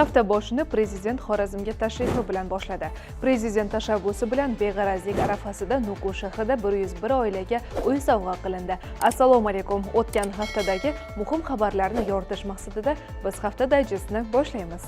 Hafta boshini Prezident Xorazmga tashrifi bilan boshladi. Prezident tashabbusi bilan beg'arazlik arafasida Nukus shahrida 101 oilaga uy sovg'a qilindi. Assalomu alaykum. O'tgan haftadagi muhim xabarlarni yoritish maqsadida biz hafta dayjestini boshlaymiz.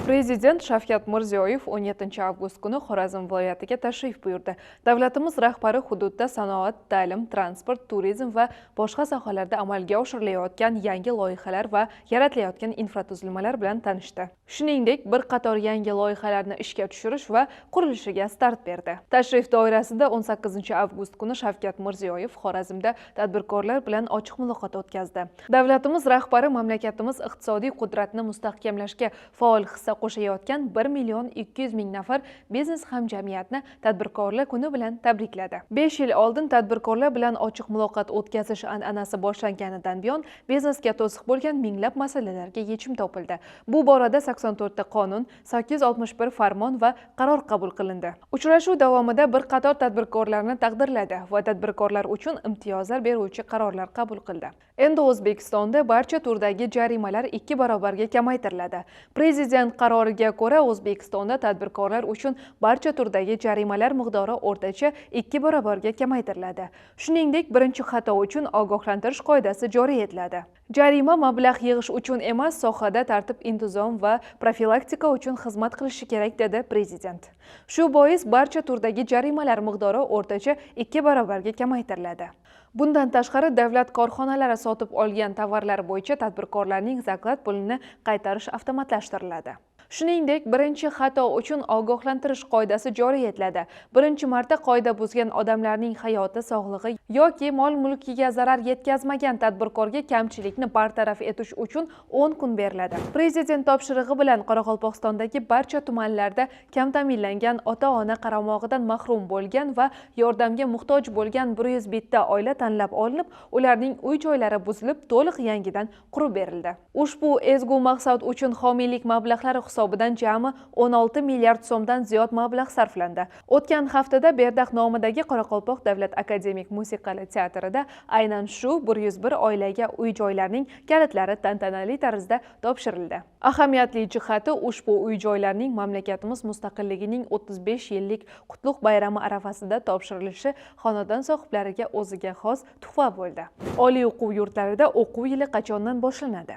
Prezident Shavkat Mirziyoyev 17 avgust kuni Xorazm viloyatiga tashrif buyurdi. Davlatimiz rahbari hududda sanoat, ta'lim, transport, turizm va boshqa sohalarda amalga oshirilayotgan yangi loyihalar va yaratilayotgan infratuzilmalar bilan tanishdi. Shuningdek, bir qator yangi loyihalarni ishga tushirish va qurilishiga start berdi. Tashrif doirasida 18 avgust kuni Shavkat Mirziyoyev Xorazmda tadbirkorlar bilan ochiq muloqot o'tkazdi. Davlatimiz rahbari mamlakatimiz iqtisodiy qudratini mustahkamlashga faol hissa qo'shayotgan 1.200.000 nafar biznes hamjamiyatni Tadbirkorlar kuni bilan tabrikladi. 5 yil oldin tadbirkorlar bilan ochiq muloqot o'tkazish an'anasi boshlanganidan buyon biznesga to'siq bo'lgan minglab masalalarga yechim topildi. Bu borada 84 ta qonun, 861 farmon va qaror qabul qilindi. Uchrashuv davomida bir qator tadbirkorlarni taqdirladi va tadbirkorlar uchun imtiyozlar beruvchi qarorlar qabul qildi. Endi O'zbekistonda barcha turdagi jarimalar 2 barobarga kamaytiriladi. Prezident qaroriga ko'ra O'zbekistonda tadbirkorlar uchun barcha turdagi jarimalar miqdori o'rtacha 2 barobarga kamaytiriladi. Shuningdek, birinchi xato uchun ogohlantirish qoidasi joriy etiladi. Jarima mablag' yig'ish uchun emas, sohada tartib-intizom va profilaktika uchun xizmat qilishi kerak, dedi Prezident. Shu bois barcha turdagi jarimalar miqdori o'rtacha 2 barobarga kamaytiriladi. Bundan tashqari, davlat korxonalari sotib olgan tovarlar bo'yicha tadbirkorlarning zakat pulini qaytarish avtomatlashtiriladi. Shuningdek, birinchi xato uchun ogohlantirish qoidasi joriy etiladi. Birinchi marta qoida buzgan odamlarning hayoti, sog'lig'i yoki mol-mulkiga zarar yetkazmagan tadbirkorga kamchilikni bartaraf etish uchun 10 kun beriladi. Prezident topshirig'i bilan Qoraqalpog'istondagi barcha tumanlarda kam ta'minlangan ota-ona qaramog'idan mahrum bo'lgan va yordamga muhtoj bo'lgan 101 ta oila tanlab olinib, ularning uy-joylari buzilib, to'liq yangidan qurib berildi. Ushbu ezgu maqsad uchun homiylik mablag'lari hisobidan jami 16 milliard so'mdan ziyod mablag' sarflandi. O'tgan haftada Berdaq nomidagi Qoraqalpoq davlat akademik musiqali teatrida aynan shu 101 oilaga uy-joylarning kalitlari tantanali tarzda topshirildi. Ahamiyatli jihati, ushbu uy-joylarning mamlakatimiz mustaqilligining 35 yillik qutlug' bayrami arafasida topshirilishi xonadon sohiblariga o'ziga xos tuhfa bo'ldi. Oliy o'quv yurtlarida o'quv yili qachondan boshlanadi?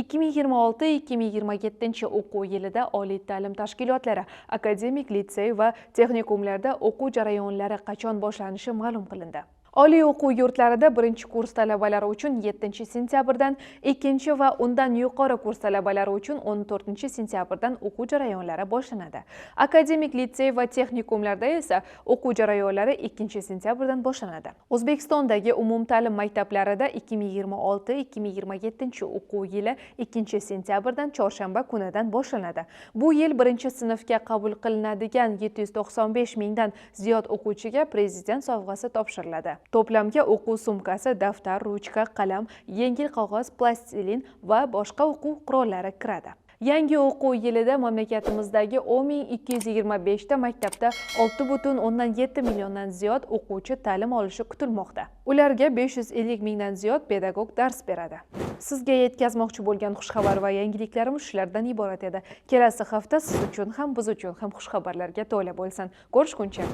2026-2027 o'quv yilida oliy ta'lim tashkilotlari, akademik litsey va texnikumlarda o'quv jarayonlari qachon boshlanishi ma'lum qilindi. Oliy o'quv yurtlarida birinchi kurs talabalari uchun 7 sentyabrdan, ikkinchi va undan yuqori kurs talabalari uchun 14 sentyabrdan o'quv jarayonlari boshlanadi. Akademik litsey va texnikumlarda esa o'quv jarayonlari 2 sentyabrdan boshlanadi. O'zbekistondagi umumta'lim maktablarida 2026-2027 o'quv yili 2 sentyabrdan chorshanba kunidan boshlanadi. Bu yil birinchi sinfga qabul qilinadigan 795 mingdan ziyod o'quvchiga Prezident sovg'asi topshiriladi. To'plamga o'quv sumkasi, daftar, ruchka, qalam, yengil qog'oz, plastilin va boshqa o'quv qurollari kiradi. Yangi o'quv yilida mamlakatimizdagi 10.225 ta maktabda 6,7 milliondan ziyod o'quvchi ta'lim olishi kutilmoqda. Ularga 550 mingdan ziyod pedagog dars beradi. Sizga yetkazmoqchi bo'lgan xushxabar va yangiliklarimiz shulardan iborat edi. Kelasi hafta siz uchun ham, biz uchun ham xushxabarlarga to'la bo'lsin. Ko'rishguncha.